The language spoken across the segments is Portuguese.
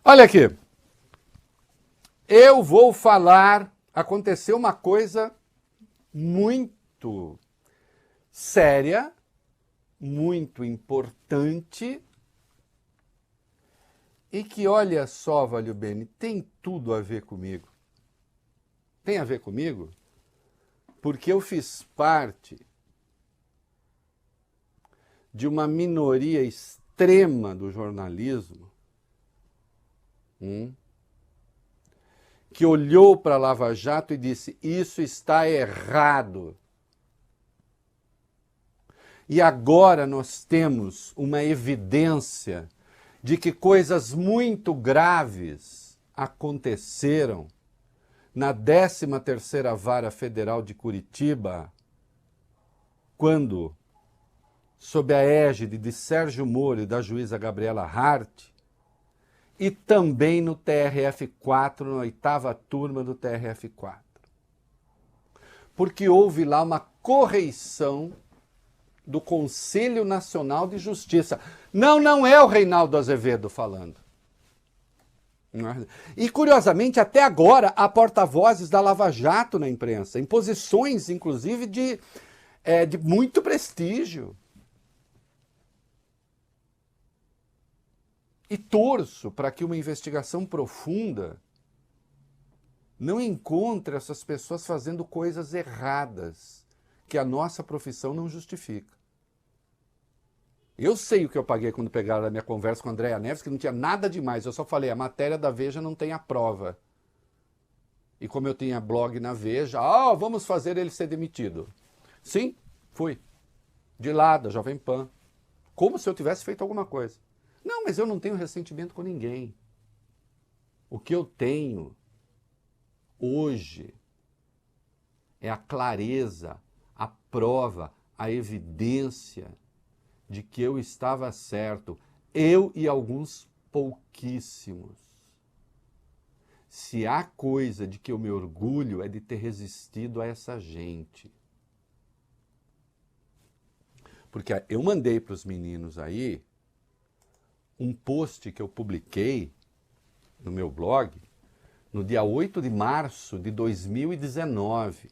Olha aqui, eu vou falar, aconteceu uma coisa muito séria, muito importante e que, olha só, Valio Bene, tem tudo a ver comigo. Tem a ver comigo porque eu fiz parte de uma minoria extrema do jornalismo que olhou para a Lava Jato e disse: isso está errado. E agora nós temos uma evidência de que coisas muito graves aconteceram na 13ª Vara Federal de Curitiba, quando, sob a égide de Sérgio Moro e da juíza Gabriela Hart, e também no TRF4, na 8ª turma do TRF4. Porque houve lá uma correição do Conselho Nacional de Justiça. Não é o Reinaldo Azevedo falando. E, curiosamente, até agora, há porta-vozes da Lava Jato na imprensa, em posições, inclusive, de muito prestígio. E torço para que uma investigação profunda não encontre essas pessoas fazendo coisas erradas, que a nossa profissão não justifica. Eu sei o que eu paguei quando pegaram a minha conversa com a Andréa Neves, que não tinha nada demais. Eu só falei, a matéria da Veja não tem a prova. E como eu tinha blog na Veja, vamos fazer ele ser demitido. Sim, fui. De lá, da Jovem Pan. Como se eu tivesse feito alguma coisa. Não, mas eu não tenho ressentimento com ninguém. O que eu tenho hoje é a clareza, a prova, a evidência de que eu estava certo. Eu e alguns pouquíssimos. Se há coisa de que eu me orgulho é de ter resistido a essa gente. Porque eu mandei para os meninos aí um post que eu publiquei no meu blog no dia 8 de março de 2019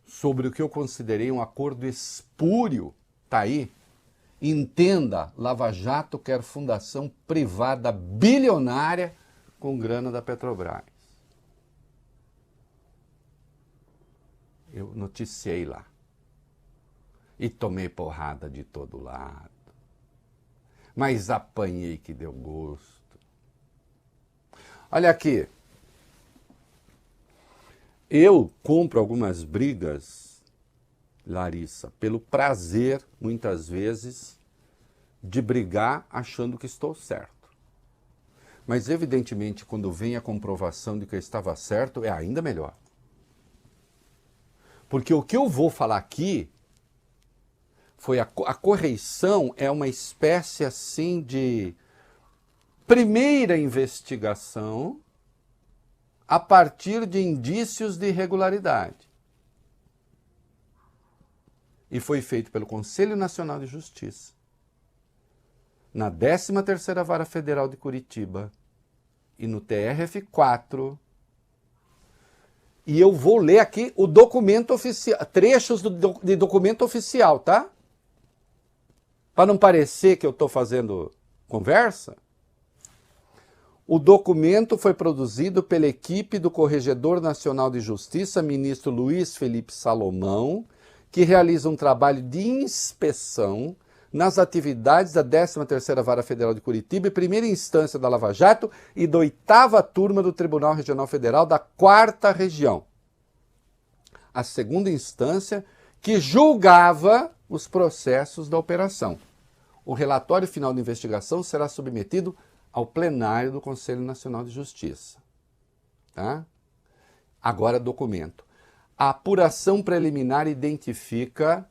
sobre o que eu considerei um acordo espúrio. Tá aí. Entenda, Lava Jato quer fundação privada bilionária com grana da Petrobras. Eu noticiei lá. E tomei porrada de todo lado. Mas apanhei que deu gosto. Olha aqui. Eu compro algumas brigas, Larissa, pelo prazer, muitas vezes, de brigar achando que estou certo. Mas, evidentemente, quando vem a comprovação de que eu estava certo, é ainda melhor. Porque o que eu vou falar aqui foi a correição, é uma espécie assim de primeira investigação a partir de indícios de irregularidade. E foi feito pelo Conselho Nacional de Justiça, na 13ª Vara Federal de Curitiba e no TRF4. E eu vou ler aqui o documento oficial, trechos de documento oficial, tá? Para não parecer que eu estou fazendo conversa. O documento foi produzido pela equipe do Corregedor Nacional de Justiça, ministro Luiz Felipe Salomão, que realiza um trabalho de inspeção nas atividades da 13ª Vara Federal de Curitiba e primeira instância da Lava Jato e da 8ª turma do Tribunal Regional Federal da 4ª Região. A segunda instância que julgava os processos da operação. O relatório final da investigação será submetido ao plenário do Conselho Nacional de Justiça. Tá? Agora, documento. A apuração preliminar identifica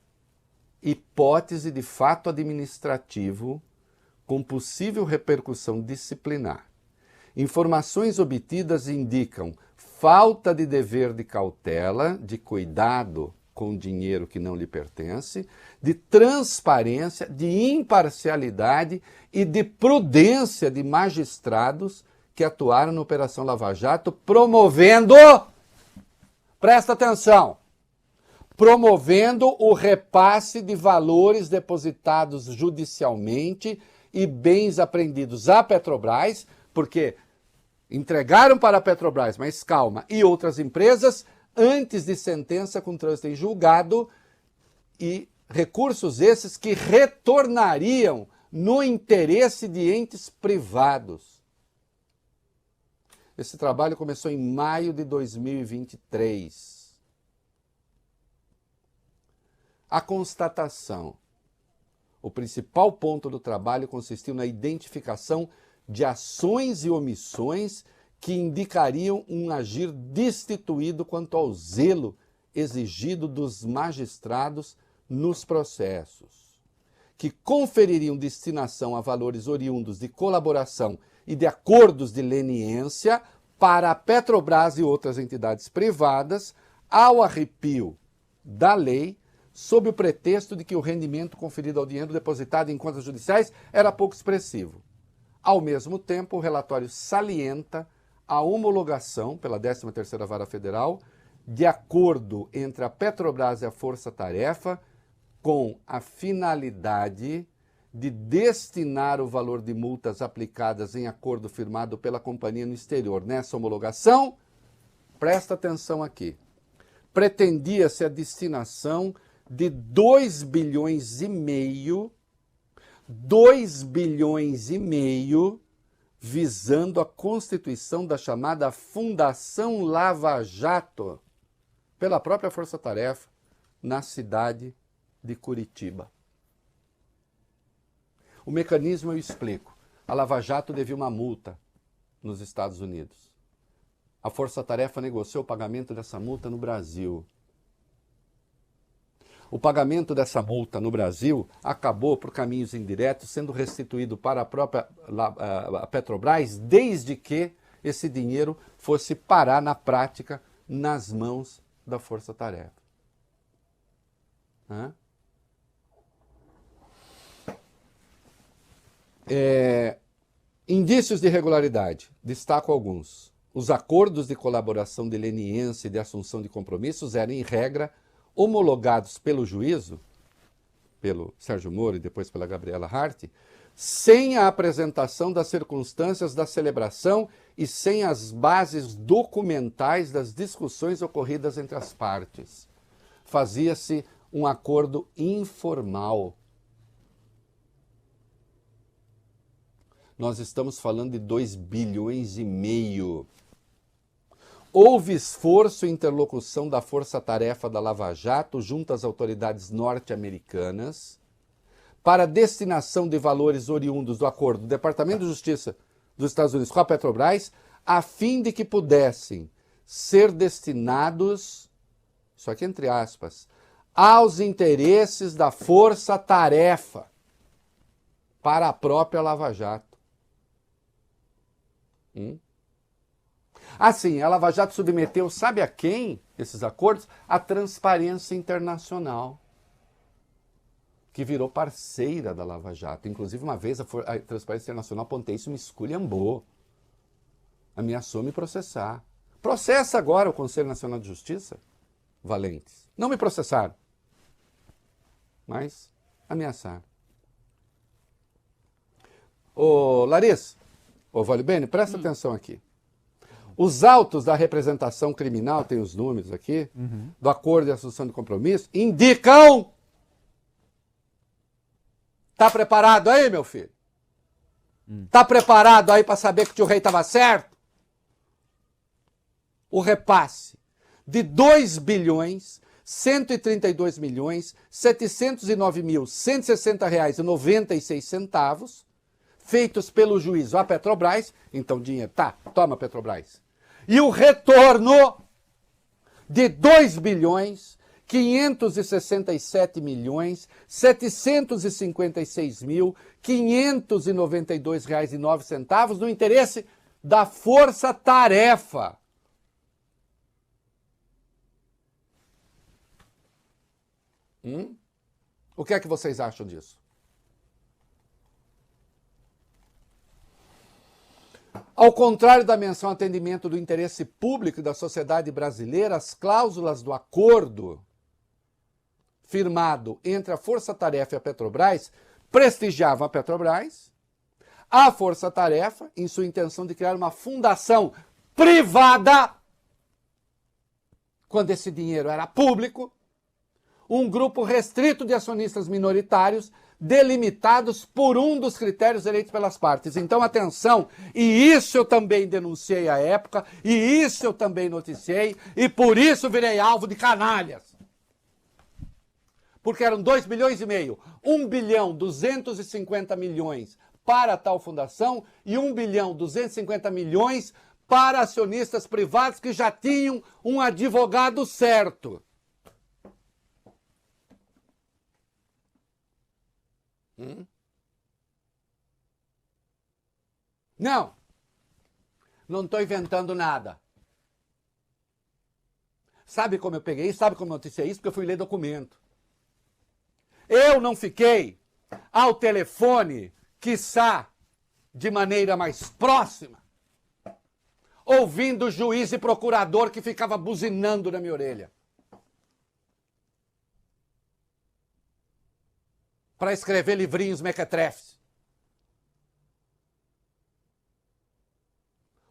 hipótese de fato administrativo com possível repercussão disciplinar. Informações obtidas indicam falta de dever de cautela, de cuidado com dinheiro que não lhe pertence, de transparência, de imparcialidade e de prudência de magistrados que atuaram na Operação Lava Jato, promovendo, presta atenção, promovendo o repasse de valores depositados judicialmente e bens apreendidos à Petrobras, porque entregaram para a Petrobras, mas calma, e outras empresas, antes de sentença com trânsito em julgado, e recursos esses que retornariam no interesse de entes privados. Esse trabalho começou em maio de 2023. A constatação. O principal ponto do trabalho consistiu na identificação de ações e omissões que indicariam um agir destituído quanto ao zelo exigido dos magistrados nos processos, que confeririam destinação a valores oriundos de colaboração e de acordos de leniência para a Petrobras e outras entidades privadas, ao arrepio da lei, sob o pretexto de que o rendimento conferido ao dinheiro depositado em contas judiciais era pouco expressivo. Ao mesmo tempo, o relatório salienta a homologação pela 13ª Vara Federal de acordo entre a Petrobras e a Força Tarefa com a finalidade de destinar o valor de multas aplicadas em acordo firmado pela companhia no exterior. Nessa homologação, presta atenção aqui, pretendia-se a destinação de 2 bilhões e meio, visando a constituição da chamada Fundação Lava Jato, pela própria Força Tarefa, na cidade de Curitiba. O mecanismo eu explico. A Lava Jato devia uma multa nos Estados Unidos. A Força Tarefa negociou o pagamento dessa multa no Brasil. O pagamento dessa multa no Brasil acabou, por caminhos indiretos, sendo restituído para a própria a Petrobras, desde que esse dinheiro fosse parar na prática nas mãos da Força Tarefa. Indícios de irregularidade. Destaco alguns. Os acordos de colaboração de leniência e de assunção de compromissos eram, em regra, homologados pelo juízo, pelo Sérgio Moro e depois pela Gabriela Hart, sem a apresentação das circunstâncias da celebração e sem as bases documentais das discussões ocorridas entre as partes. Fazia-se um acordo informal. Nós estamos falando de 2 bilhões e meio. Houve esforço e interlocução da Força-Tarefa da Lava Jato junto às autoridades norte-americanas para a destinação de valores oriundos do acordo do Departamento de Justiça dos Estados Unidos com a Petrobras, a fim de que pudessem ser destinados, isso aqui entre aspas, aos interesses da Força-Tarefa para a própria Lava Jato. Assim, a Lava Jato submeteu, sabe a quem, esses acordos? A Transparência Internacional, que virou parceira da Lava Jato. Inclusive, uma vez a Transparência Internacional, apontei isso, me esculhambou, ameaçou me processar. Processa agora o Conselho Nacional de Justiça, valentes. Não me processaram, mas ameaçaram. Ô Larissa, ô Valibene, presta atenção aqui. Os autos da representação criminal, tem os números aqui, do acordo de assunção de compromisso, indicam... Tá preparado aí, meu filho? Tá preparado aí para saber que o tio Rei estava certo? O repasse de 2 bilhões, 132 milhões, 709.160,96 centavos, feitos pelo juízo à Petrobras, então dinheiro, tá, toma Petrobras. E o retorno de 2 bilhões, 567 milhões, 756.592 reais e 9 centavos no interesse da Força Tarefa. O que é que vocês acham disso? Ao contrário da menção ao atendimento do interesse público e da sociedade brasileira, as cláusulas do acordo firmado entre a Força Tarefa e a Petrobras prestigiavam a Petrobras, a Força Tarefa, em sua intenção de criar uma fundação privada, quando esse dinheiro era público, um grupo restrito de acionistas minoritários delimitados por um dos critérios eleitos pelas partes. Então, atenção, e isso eu também denunciei à época, e isso eu também noticiei, e por isso virei alvo de canalhas. Porque eram 2,5 bilhões, 1 bilhão 250 milhões para tal fundação e 1 bilhão 250 milhões para acionistas privados que já tinham um advogado certo. Não estou inventando nada. Sabe como eu peguei isso? Sabe como eu noticiei isso? Porque eu fui ler documento. Eu não fiquei ao telefone, quiçá de maneira mais próxima, ouvindo juiz e procurador que ficava buzinando na minha orelha para escrever livrinhos mequetrefes.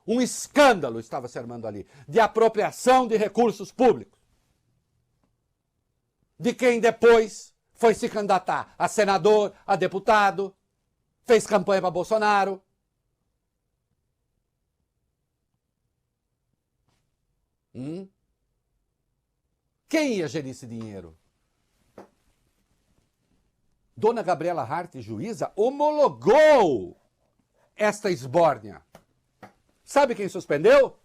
Um escândalo estava se armando ali, de apropriação de recursos públicos, de quem depois foi se candidatar a senador, a deputado, fez campanha para Bolsonaro. Quem ia gerir esse dinheiro? Dona Gabriela Hart, juíza, homologou esta esbórnia. Sabe quem suspendeu?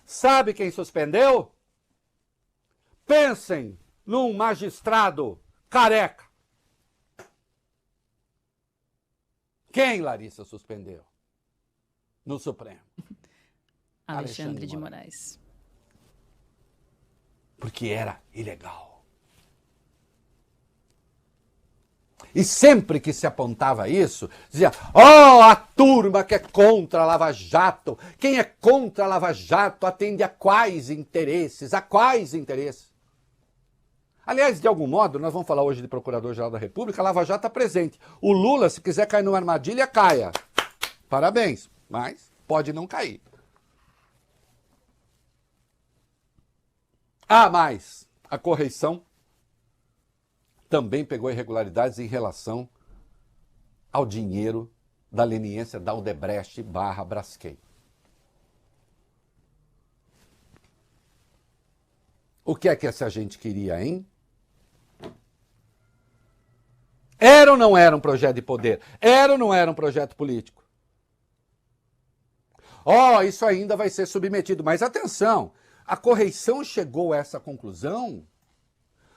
Sabe quem suspendeu? Pensem num magistrado careca. Quem, Larissa, suspendeu? No Supremo. Alexandre de Moraes. Porque era ilegal. E sempre que se apontava isso, dizia, a turma que é contra a Lava Jato. Quem é contra a Lava Jato atende a quais interesses? A quais interesses? Aliás, de algum modo, nós vamos falar hoje de Procurador-Geral da República, a Lava Jato está presente. O Lula, se quiser cair numa armadilha, caia. Parabéns, mas pode não cair. Mais, a correição também pegou irregularidades em relação ao dinheiro da leniência da Odebrecht/Braskem. O que é que essa gente queria, hein? Era ou não era um projeto de poder? Era ou não era um projeto político? Isso ainda vai ser submetido. Mas atenção, a correição chegou a essa conclusão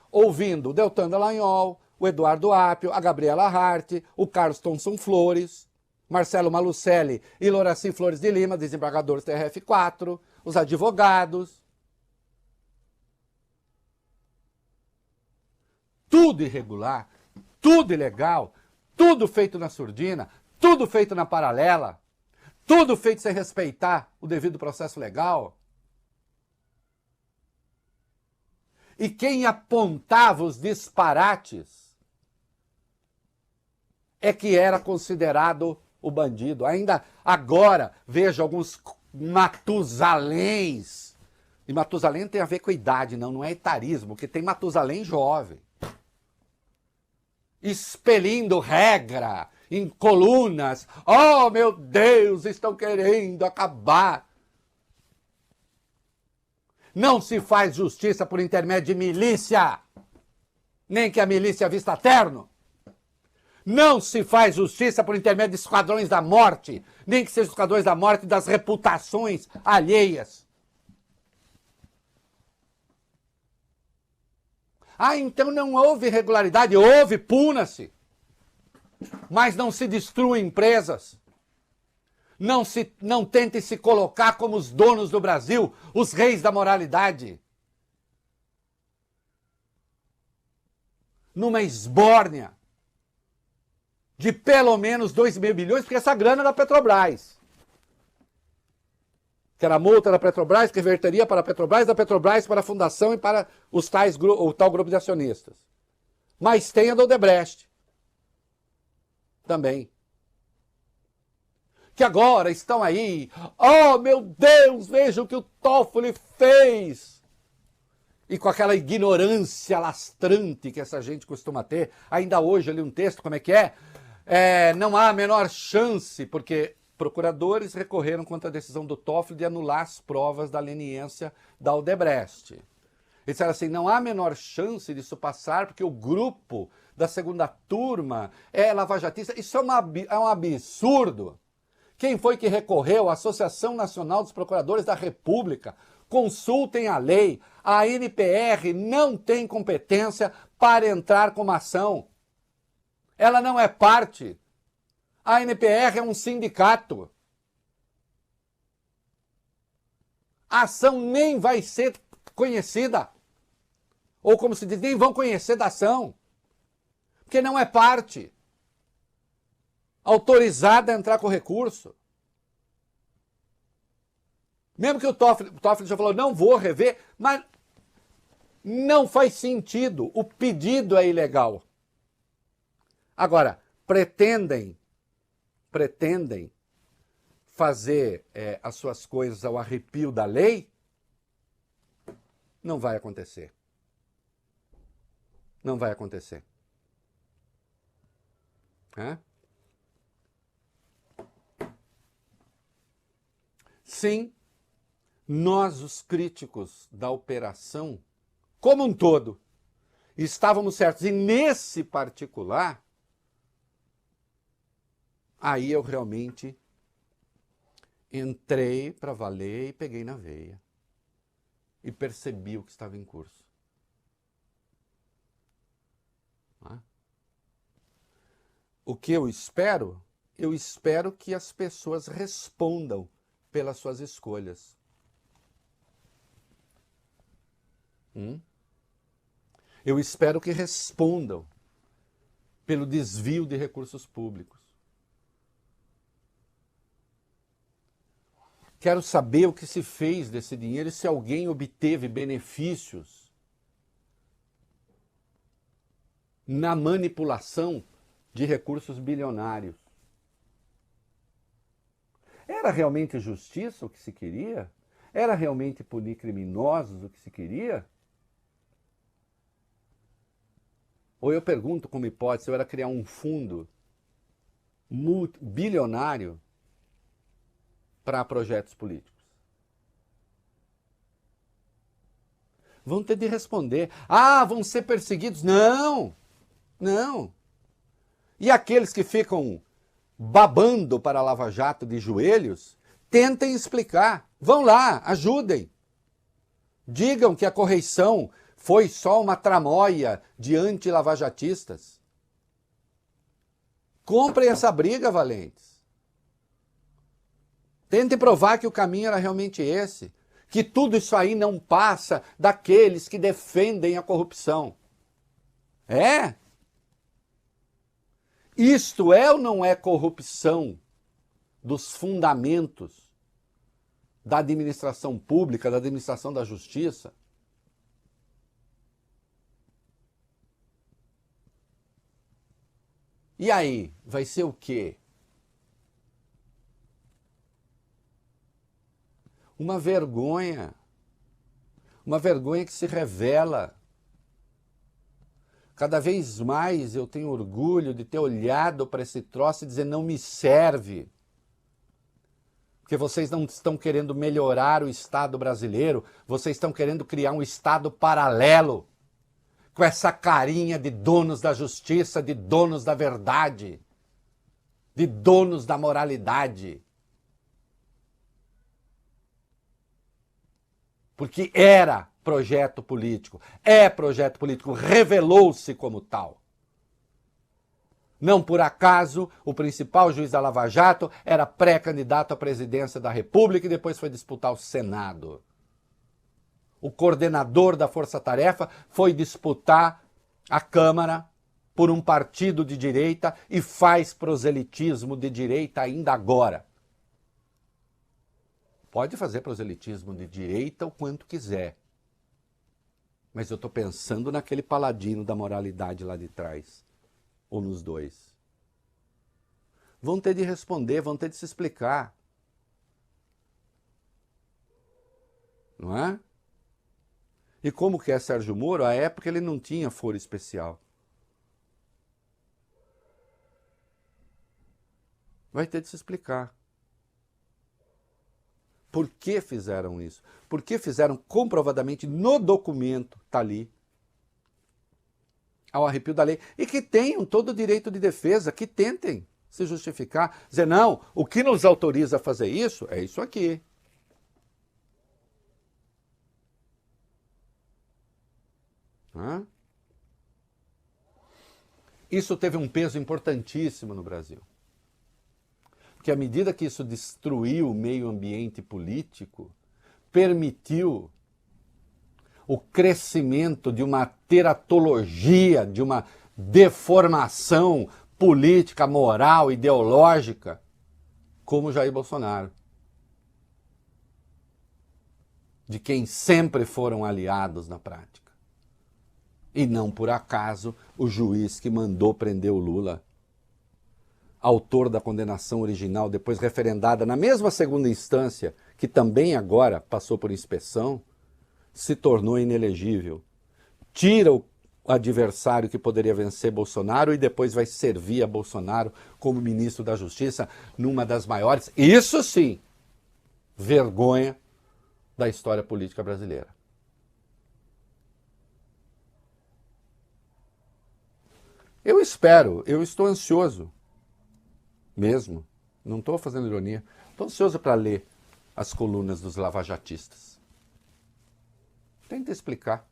ouvindo o Deltan Dallagnol, o Eduardo Apio, a Gabriela Hart, o Carlos Thomson Flores, Marcelo Malucelli e Loraci Flores de Lima, desembargadores do TRF4, os advogados. Tudo irregular, tudo ilegal, tudo feito na surdina, tudo feito na paralela, tudo feito sem respeitar o devido processo legal. E quem apontava os disparates é que era considerado o bandido. Ainda agora, vejo alguns Matusaléns. E Matusalém não tem a ver com idade, não é etarismo, porque tem Matusalém jovem. Expelindo regra em colunas. Meu Deus, estão querendo acabar. Não se faz justiça por intermédio de milícia, nem que a milícia vista terno. Não se faz justiça por intermédio de esquadrões da morte, nem que sejam esquadrões da morte das reputações alheias. Então não houve irregularidade. Houve, puna-se. Mas não se destruem empresas. Não tentem se colocar como os donos do Brasil, os reis da moralidade. numa esbórnia de pelo menos 2,5 bilhões, porque essa grana é da Petrobras. Que era a multa da Petrobras, que reverteria para a Petrobras, da Petrobras para a fundação e para os o tal grupo de acionistas. Mas tem a do Odebrecht também. Que agora estão aí, oh meu Deus, veja o que o Toffoli fez. E com aquela ignorância lastrante que essa gente costuma ter. Ainda hoje eu li um texto, como é que é? Não há a menor chance, porque procuradores recorreram contra a decisão do Toffoli de anular as provas da leniência da Odebrecht. Eles disseram assim, não há a menor chance disso passar, porque o grupo da segunda turma é lavajatista. Isso é um absurdo. Quem foi que recorreu? A Associação Nacional dos Procuradores da República. Consultem a lei. A NPR não tem competência para entrar com uma ação. Ela não é parte. A NPR é um sindicato. A ação nem vai ser conhecida. Ou como se diz, nem vão conhecer da ação. Porque não é parte autorizada a entrar com recurso. Mesmo que o Toffoli já falou, não vou rever, mas não faz sentido. O pedido é ilegal. Agora, pretendem fazer as suas coisas ao arrepio da lei? Não vai acontecer. Não vai acontecer. Sim, nós, os críticos da operação, como um todo, estávamos certos. E nesse particular, aí eu realmente entrei para valer e peguei na veia. E percebi o que estava em curso. O que eu espero? Eu espero que as pessoas respondam pelas suas escolhas. Eu espero que respondam pelo desvio de recursos públicos. Quero saber o que se fez desse dinheiro e se alguém obteve benefícios na manipulação de recursos bilionários. Era realmente justiça o que se queria? Era realmente punir criminosos o que se queria? Ou eu pergunto como hipótese, eu era criar um fundo bilionário para projetos políticos? Vão ter de responder. Vão ser perseguidos? Não! Não! E aqueles que ficam babando para a Lava Jato de joelhos, tentem explicar. Vão lá, ajudem. Digam que a correição foi só uma tramóia de anti-lavajatistas. Comprem essa briga, valentes. Tentem provar que o caminho era realmente esse. Que tudo isso aí não passa daqueles que defendem a corrupção. Isto é ou não é corrupção dos fundamentos da administração pública, da administração da justiça? E aí, vai ser o quê? Uma vergonha que se revela. Cada vez mais eu tenho orgulho de ter olhado para esse troço e dizer, não me serve. Porque vocês não estão querendo melhorar o Estado brasileiro, vocês estão querendo criar um Estado paralelo, com essa carinha de donos da justiça, de donos da verdade, de donos da moralidade. Porque era projeto político, é projeto político, revelou-se como tal. Não por acaso, o principal juiz da Lava Jato era pré-candidato à presidência da República e depois foi disputar o Senado. O coordenador da Força Tarefa foi disputar a Câmara por um partido de direita e faz proselitismo de direita ainda agora. Pode fazer proselitismo de direita o quanto quiser. Mas eu estou pensando naquele paladino da moralidade lá de trás. Ou nos dois. Vão ter de responder, vão ter de se explicar. Não é? E como que é Sérgio Moro? À época ele não tinha foro especial. Vai ter de se explicar. Por que fizeram isso? Por que fizeram comprovadamente no documento, está ali, ao arrepio da lei, e que tenham todo o direito de defesa, que tentem se justificar, dizer, não, o que nos autoriza a fazer isso é isso aqui. Isso teve um peso importantíssimo no Brasil. Porque à medida que isso destruiu o meio ambiente político, permitiu o crescimento de uma teratologia, de uma deformação política, moral, ideológica, como Jair Bolsonaro. De quem sempre foram aliados na prática. E não por acaso o juiz que mandou prender o Lula, autor da condenação original, depois referendada na mesma segunda instância, que também agora passou por inspeção, se tornou inelegível. Tira o adversário que poderia vencer Bolsonaro e depois vai servir a Bolsonaro como ministro da Justiça numa das maiores, isso sim, vergonha da história política brasileira. Eu espero, eu estou ansioso, mesmo, não estou fazendo ironia, estou ansioso para ler as colunas dos lavajatistas. Tenta explicar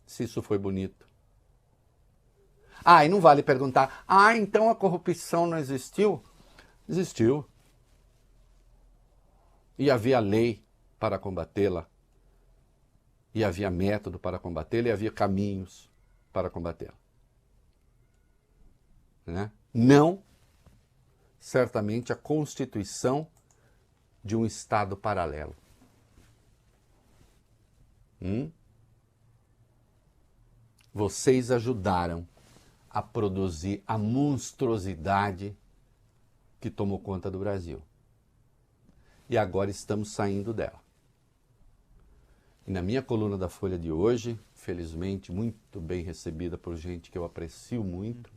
se isso foi bonito. E não vale perguntar, então a corrupção não existiu? Existiu. E havia lei para combatê-la, e havia método para combatê-la, e havia caminhos para combatê-la. Né? Não, certamente, a constituição de um Estado paralelo. Vocês ajudaram a produzir a monstruosidade que tomou conta do Brasil. E agora estamos saindo dela. E na minha coluna da Folha de hoje, felizmente muito bem recebida por gente que eu aprecio muito,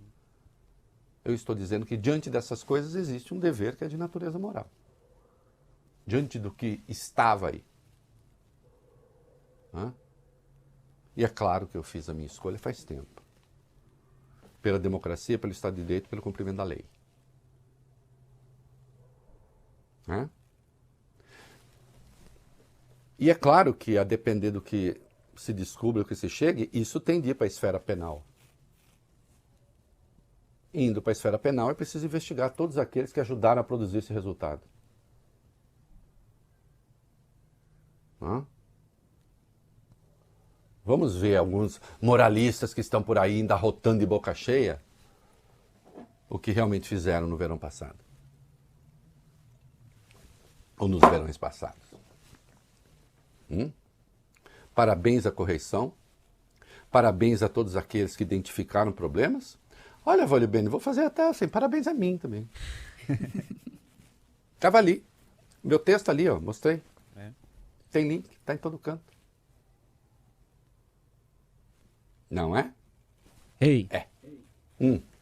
eu estou dizendo que diante dessas coisas existe um dever que é de natureza moral. Diante do que estava aí. E é claro que eu fiz a minha escolha faz tempo. Pela democracia, pelo Estado de Direito, pelo cumprimento da lei. E é claro que, a depender do que se descubra, o que se chegue, isso tem de ir para a esfera penal. Indo para a esfera penal, é preciso investigar todos aqueles que ajudaram a produzir esse resultado. Vamos ver alguns moralistas que estão por aí ainda rotando de boca cheia o que realmente fizeram no verão passado. Ou nos verões passados. Parabéns à correição. Parabéns a todos aqueles que identificaram problemas. Olha, Vale Bene, vou fazer até assim, parabéns a mim também. Estava ali. Meu texto ali, ó, mostrei. Tem link, está em todo canto. Não é? Hey. É.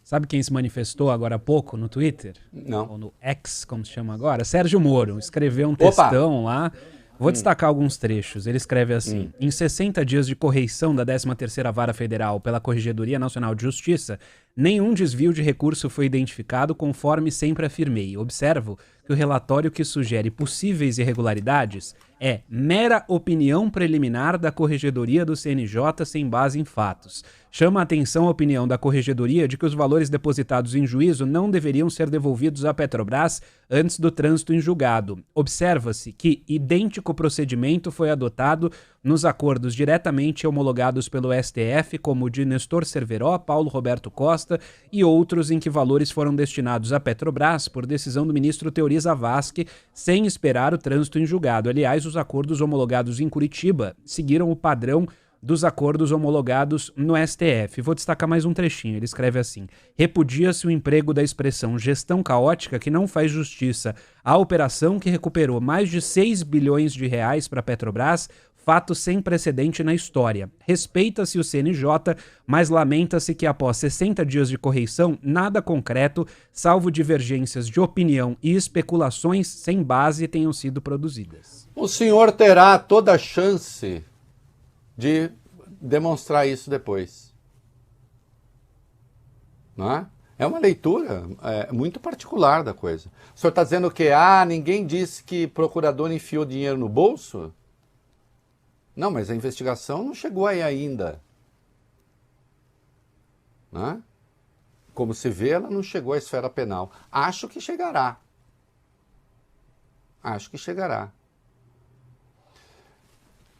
Sabe quem se manifestou agora há pouco no Twitter? Não. Ou no X, como se chama agora? Sérgio Moro. Escreveu um textão lá. Vou destacar alguns trechos. Ele escreve assim: em 60 dias de correição da 13ª Vara Federal pela Corregedoria Nacional de Justiça, nenhum desvio de recurso foi identificado, conforme sempre afirmei. Observo que o relatório que sugere possíveis irregularidades é mera opinião preliminar da Corregedoria do CNJ sem base em fatos. chama a atenção a opinião da Corregedoria de que os valores depositados em juízo não deveriam ser devolvidos à Petrobras antes do trânsito em julgado. Observa-se que idêntico procedimento foi adotado nos acordos diretamente homologados pelo STF, como o de Nestor Cerveró, Paulo Roberto Costa e outros em que valores foram destinados à Petrobras por decisão do ministro Teori Zavascki, sem esperar o trânsito em julgado. Aliás, os acordos homologados em Curitiba seguiram o padrão dos acordos homologados no STF. Vou destacar mais um trechinho. Ele escreve assim: repudia-se o emprego da expressão gestão caótica que não faz justiça à operação que recuperou mais de 6 bilhões de reais para a Petrobras, fato sem precedente na história. Respeita-se o CNJ, mas lamenta-se que após 60 dias de correição, nada concreto, salvo divergências de opinião e especulações sem base, tenham sido produzidas. O senhor terá toda a chance de demonstrar isso depois. Não é? É uma leitura muito particular da coisa. O senhor está dizendo que ninguém disse que procurador enfiou dinheiro no bolso? Não, mas a investigação não chegou aí ainda. Não é? Como se vê, ela não chegou à esfera penal. Acho que chegará. Acho que chegará.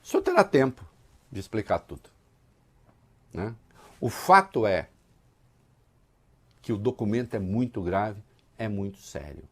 O senhor terá tempo de explicar tudo. Né? O fato é que o documento é muito grave, é muito sério.